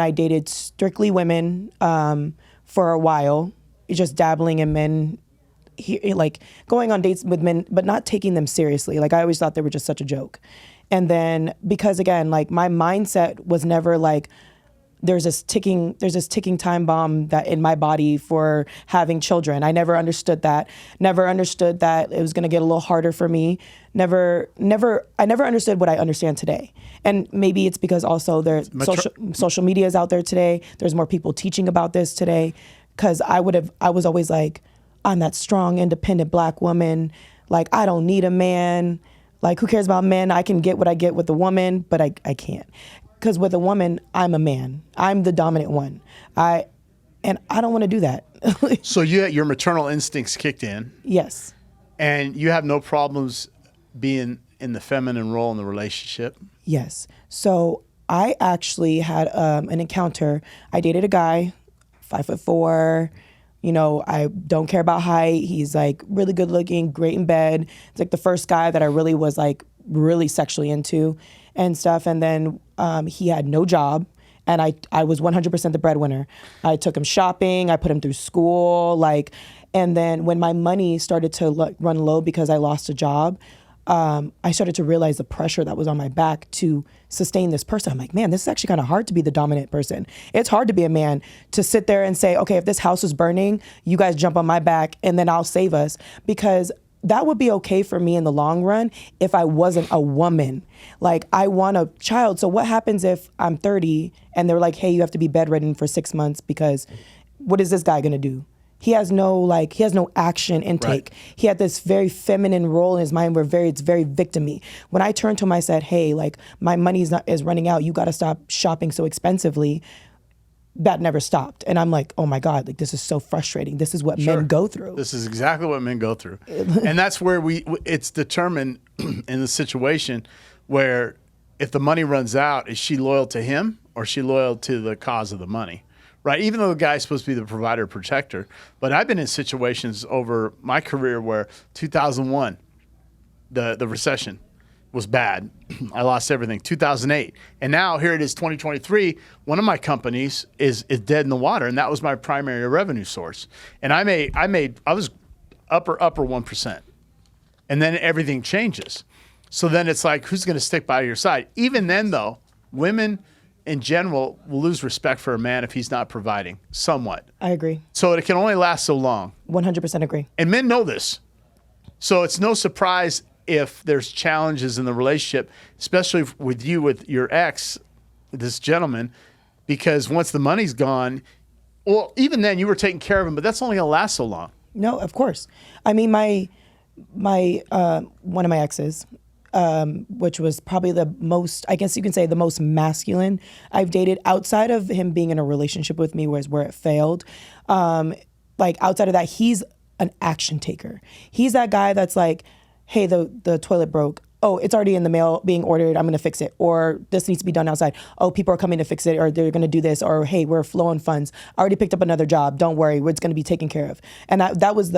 I dated strictly women for a while, just dabbling in men, like going on dates with men, but not taking them seriously. Like I always thought they were just such a joke. And then because again, like my mindset was never like, there's this ticking time bomb that in my body for having children. I never understood that. Never understood that it was going to get a little harder for me. I never understood what I understand today. And maybe it's because also there's social media is out there today. There's more people teaching about this today. Cause I was always like, I'm that strong, independent Black woman. Like I don't need a man. Like who cares about men? I can get what I get with a woman, but I can't. Because with a woman, I'm a man. I'm the dominant one. I don't want to do that. So your maternal instincts kicked in. Yes. And you have no problems being in the feminine role in the relationship? Yes. So I actually had an encounter. I dated a guy, 5'4". You know, I don't care about height. He's like really good looking, great in bed. It's like the first guy that I really was like really sexually into and stuff. And then he had no job. And I was 100% the breadwinner. I took him shopping. I put him through school. And then when my money started to run low because I lost a job, I started to realize the pressure that was on my back to sustain this person. I'm like, man, this is actually kind of hard to be the dominant person. It's hard to be a man, to sit there and say, okay, if this house is burning, you guys jump on my back and then I'll save us. Because that would be okay for me in the long run if I wasn't a woman. Like, I want a child. So what happens if I'm 30 and they're like, hey, you have to be bedridden for 6 months because what is this guy gonna do? He has no action intake. Right. He had this very feminine role in his mind where it's very victim-y. When I turned to him, I said, hey, like my money is running out. You got to stop shopping so expensively. That never stopped. And I'm like, oh my God, like this is so frustrating. This is what men go through. This is exactly what men go through. And that's where it's determined in the situation where if the money runs out, is she loyal to him or is she loyal to the cause of the money? Right, even though the guy's supposed to be the provider, protector. But I've been in situations over my career where 2001, the recession was bad. I lost everything. 2008. And now here it is, 2023. One of my companies is dead in the water, and that was my primary revenue source. And I was upper 1%. And then everything changes. So then it's like, who's going to stick by your side? Even then, though, women in general will lose respect for a man if he's not providing somewhat. I agree. So it can only last so long. 100% agree. And men know this. So it's no surprise if there's challenges in the relationship, especially with your ex, this gentleman, because once the money's gone, well, even then you were taking care of him, but that's only gonna last so long. No, of course. I mean, my one of my exes, which was probably the most, I guess you can say the most masculine I've dated outside of him being in a relationship with me where it failed. Like outside of that, he's an action taker. He's that guy that's like, hey, the toilet broke. Oh, it's already in the mail being ordered. I'm going to fix it. Or this needs to be done outside. Oh, people are coming to fix it, or they're going to do this. Or, hey, we're flowing funds. I already picked up another job. Don't worry. It's going to be taken care of. And that was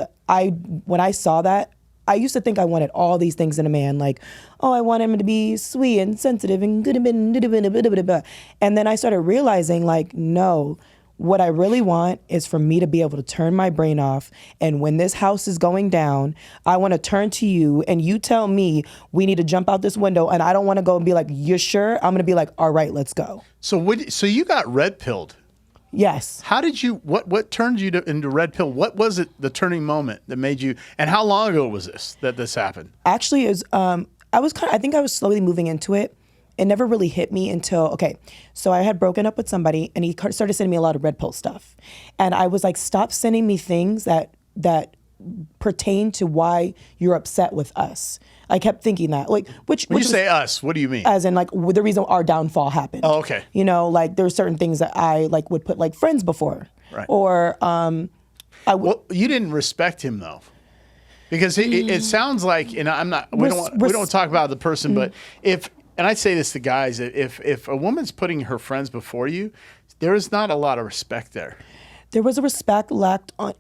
when I saw that, I used to think I wanted all these things in a man. Like, oh, I want him to be sweet and sensitive and good. And then I started realizing, like, no, what I really want is for me to be able to turn my brain off. And when this house is going down, I want to turn to you and you tell me we need to jump out this window. And I don't want to go and be like, you're sure? I'm going to be like, all right, let's go. So you got red pilled. Yes. How did you, what turned you into red pill? What was it, the turning moment that made you, and how long ago was this happened? Actually, it was, I think I was slowly moving into it. It never really hit me until, so I had broken up with somebody and he started sending me a lot of red pill stuff. And I was like, stop sending me things that pertain to why you're upset with us. I kept thinking that. When you say us, what do you mean? As in, like, the reason our downfall happened. Oh, okay. You know, like, there's certain things that I, like, would put, like, friends before. Right. Or, well, you didn't respect him, though. Because it sounds like, and we don't talk about the person, but and I say this to guys, if a woman's putting her friends before you, there is not a lot of respect there. There was a respect lacked on,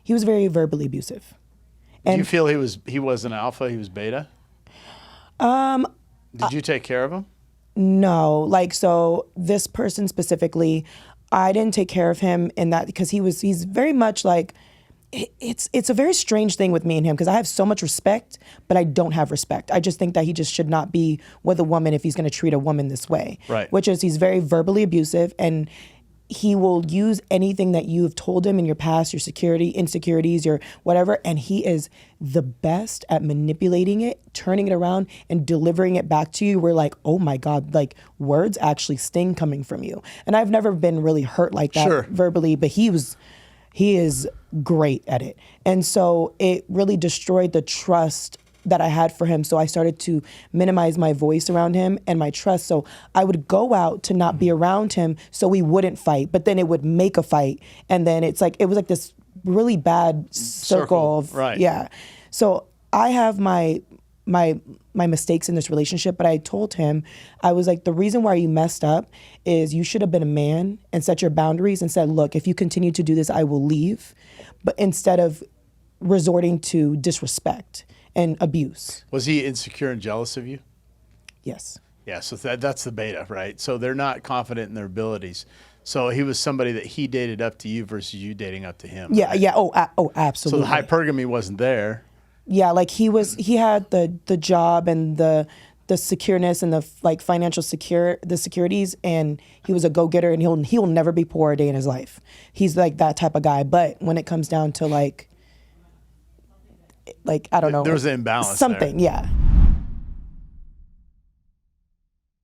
he was very verbally abusive. Do you feel he was an alpha, he was beta? Did you take care of him? No, like, so this person specifically, I didn't take care of him in that because he's very much like, it's a very strange thing with me and him because I have so much respect, but I don't have respect. I just think that he just should not be with a woman if he's going to treat a woman this way. Right. Which is he's very verbally abusive, and he will use anything that you have told him in your past, your insecurities, your whatever, and he is the best at manipulating it, turning it around, and delivering it back to you. We're like, oh my God, like words actually sting coming from you. And I've never been really hurt like that Sure. verbally, but he is great at it. And so it really destroyed the trust that I had for him. So I started to minimize my voice around him and my trust. So I would go out to not be around him so we wouldn't fight, but then it would make a fight. And then it was like this really bad circle of, right. yeah. So I have my mistakes in this relationship, but I told him, I was like, the reason why you messed up is you should have been a man and set your boundaries and said, look, if you continue to do this, I will leave. But instead of resorting to disrespect and abuse. Was he insecure and jealous of you? Yes. Yeah, so that's the beta, right? So they're not confident in their abilities. So he was somebody that he dated up to you versus you dating up to him. Yeah, right? yeah. Oh, absolutely. So the hypergamy wasn't there. Yeah, like he had the job and the secureness and the like financial securities, and he was a go-getter, and he'll never be poor a day in his life. He's like that type of guy. But when it comes down to like I don't know, There was an imbalance something, there. yeah.